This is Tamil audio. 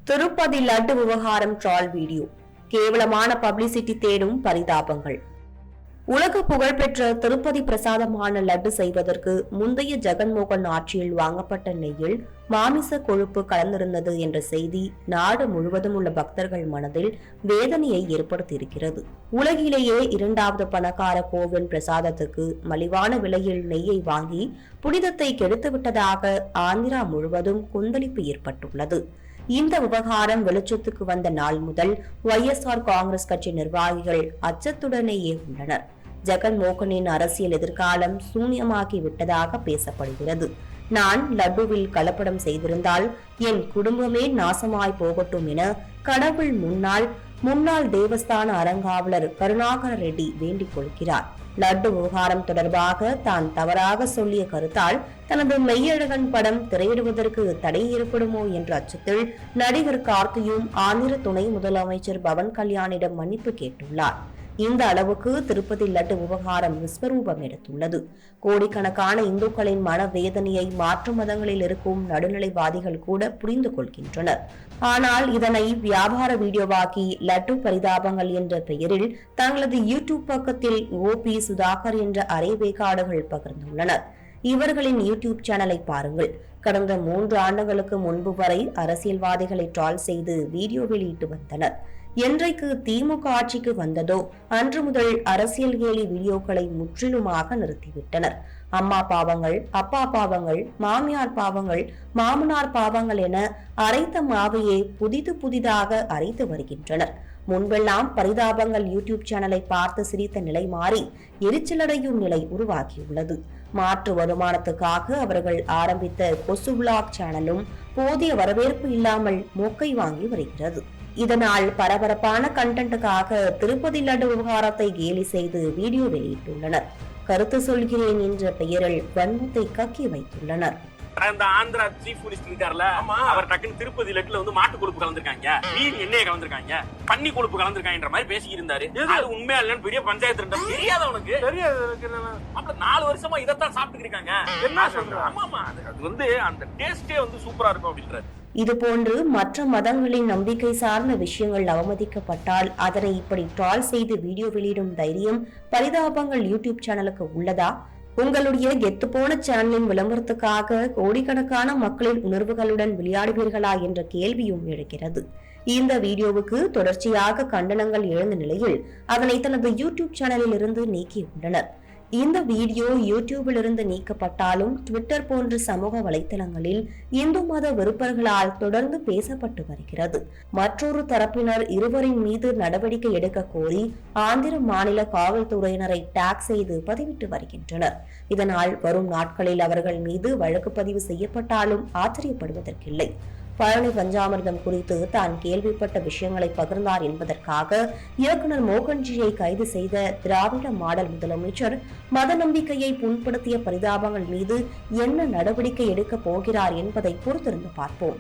திருப்பதி லட்டு விவகாரம் ட்ரால் வீடியோ. கேவலமான பப்ளிசிட்டி தேடும் பரிதாபங்கள். உலக புகழ்பெற்ற திருப்பதி பிரசாதமான லட்டு செய்வதற்கு முந்தைய ஜெகன்மோகன் ஆட்சியில் வாங்கப்பட்ட நெய்யில் மாமிச கொழுப்பு கலந்திருந்தது என்ற செய்தி நாடு முழுவதும் உள்ள பக்தர்கள் மனதில் வேதனையை ஏற்படுத்தியிருக்கிறது. உலகிலேயே இரண்டாவது பணக்கார கோவில் பிரசாதத்துக்கு மலிவான விலையில் நெய்யை வாங்கி புனிதத்தை கெடுத்துவிட்டதாக ஆந்திரா முழுவதும் கொந்தளிப்பு ஏற்பட்டுள்ளது. இந்த விவகாரம் வெளிச்சத்துக்கு வந்த நாள் முதல் YSR காங்கிரஸ் கட்சி நிர்வாகிகள் அச்சத்துடனேயே உள்ளனர். ஜெகன்மோகனின் அரசியல் எதிர்காலம் சூன்யமாகி விட்டதாக பேசப்படுகிறது. நான் லட்டுவில் கலப்படம் செய்திருந்தால் என் குடும்பமே நாசமாய் போகட்டும் என கடவுள் முன்னாள் தேவஸ்தான அறங்காவலர் கருணாகர ரெட்டி வேண்டிக் கொள்கிறார். லட்டு விவகாரம் தொடர்பாக தான் தவறாக சொல்லிய கருத்தால் தனது மெய்யழகன் படம் திரையிடுவதற்கு தடை ஏற்படுமோ என்ற அச்சத்தில் நடிகர் கார்த்தியும் ஆந்திர துணை முதலமைச்சர் பவன் கல்யாணிடம் மன்னிப்பு கேட்டுள்ளார். இந்த அளவுக்கு திருப்பதி லட்டு விவகாரம் விஸ்வரூபம் எடுத்துள்ளது. கோடிக்கணக்கான இந்துக்களின் மனவேதனையை மாற்று மதங்களில் இருக்கும் நடுநிலைவாதிகள் கூட புரிந்து கொள்கின்றனர். ஆனால் இதனை வியாபார வீடியோவாக்கி லட்டு பரிதாபங்கள் என்ற பெயரில் தங்களது யூடியூப் பக்கத்தில் OP சுதாகர் என்ற அரைவேக்காடுகள் பகிர்ந்துள்ளனர். இவர்களின் யூடியூப் சேனலை பாருங்கள். கடந்த 3 ஆண்டுகளுக்கு முன்பு வரை அரசியல்வாதிகளை ட்ரால் செய்து வீடியோ வெளியிட்டு வந்தனர். என்றைக்கு திமுக ஆட்சிக்கு வந்ததோ அன்று முதல் அரசியல் கேலி வீடியோக்களை முற்றிலுமாக நிறுத்திவிட்டனர். அம்மா பாவங்கள், அப்பா பாவங்கள், மாமியார் பாவங்கள், மாமனார் பாவங்கள் என அரைத்த மாவையே புதிதாக அரைத்து வருகின்றனர். முன்பெல்லாம் பரிதாபங்கள் யூடியூப் சேனலை பார்த்து சிரித்த நிலை மாறி எரிச்சலடையும் நிலை உருவாகியுள்ளது. மாற்று வருமானத்துக்காக அவர்கள் ஆரம்பித்த கொசு விளாக் சேனலும் போதிய வரவேற்பு இல்லாமல் மொக்கை வாங்கி வருகிறது. இதனால் பரபரப்பான கண்டென்ட்டுக்காக திருப்பதி லட்டு விவகாரத்தை கேலி செய்து வீடியோ வெளியிட்டுள்ளனர். கருத்து சொல்கிறேன் என்ற பெயரில் வன்மத்தை கக்கி வைத்துள்ளனர். அந்த ஆந்திரா சீஃப் மினிஸ்டர் இருக்கார்ல, அவர் டக்குன்னு திருப்பதி லட்டுல வந்து மாட்டு கொழுப்பு கலந்துருக்காங்க, மீன் எண்ணெய் கலந்துருக்காங்க, பன்னி கொழுப்பு கலந்துருக்காங்க மாதிரி பேசி இருந்தாரு. அது உண்மையா இல்லன்னு பெரிய பஞ்சாயத்து தெரியாத உனக்கு தெரியாது. 4 வருஷமா இதைத்தான் சாப்பிட்டு இருக்காங்க. என்ன சொல்ற? ஆமா, அது வந்து அந்த டேஸ்டே வந்து சூப்பரா இருக்கும் அப்படின்றாரு. இதுபோன்று மற்ற மதங்களின் நம்பிக்கை சார்ந்த விஷயங்கள் அவமதிக்கப்பட்டால் அதனை இப்படி ட்ரால் செய்து வீடியோ வெளியிடும் தைரியம் பரிதாபங்கள் யூடியூப் சேனலுக்கு உள்ளதா? உங்களுடைய கெத்து போன சேனலின் விளம்பரத்துக்காக கோடிக்கணக்கான மக்களின் உணர்வுகளுடன் விளையாடுவீர்களா என்ற கேள்வியும் எழுகிறது. இந்த வீடியோவுக்கு தொடர்ச்சியாக கண்டனங்கள் எழுந்த நிலையில் அதனை தனது யூடியூப் சேனலில் இருந்து நீக்கியுள்ளனர். இந்த வீடியோ யூடியூபில் இருந்து நீக்கப்பட்டாலும் ட்விட்டர் போன்ற சமூக வலைதளங்களில் இந்து மத விருப்பர்களால் தொடர்ந்து பேசப்பட்டு வருகிறது. மற்றொரு தரப்பினர் இருவரின் மீது நடவடிக்கை எடுக்க கோரி ஆந்திர மாநில காவல்துறையினரை டாக் செய்து பதிவிட்டு வருகின்றனர். இதனால் வரும் நாட்களில் அவர்கள் மீது வழக்கு பதிவு செய்யப்பட்டாலும் ஆச்சரியப்படுவதற்கில்லை. பழனி பஞ்சாமிர்தம் குறித்து தான் கேள்விப்பட்ட விஷயங்களை பகிர்ந்தார் என்பதற்காக இயக்குனர் மோகன்ஜியை கைது செய்த திராவிட மாடல் முதலமைச்சர் மத நம்பிக்கையை புண்படுத்திய பரிதாபங்கள் மீது என்ன நடவடிக்கை எடுக்கப் போகிறார் என்பதை பொறுத்திருந்து பார்ப்போம்.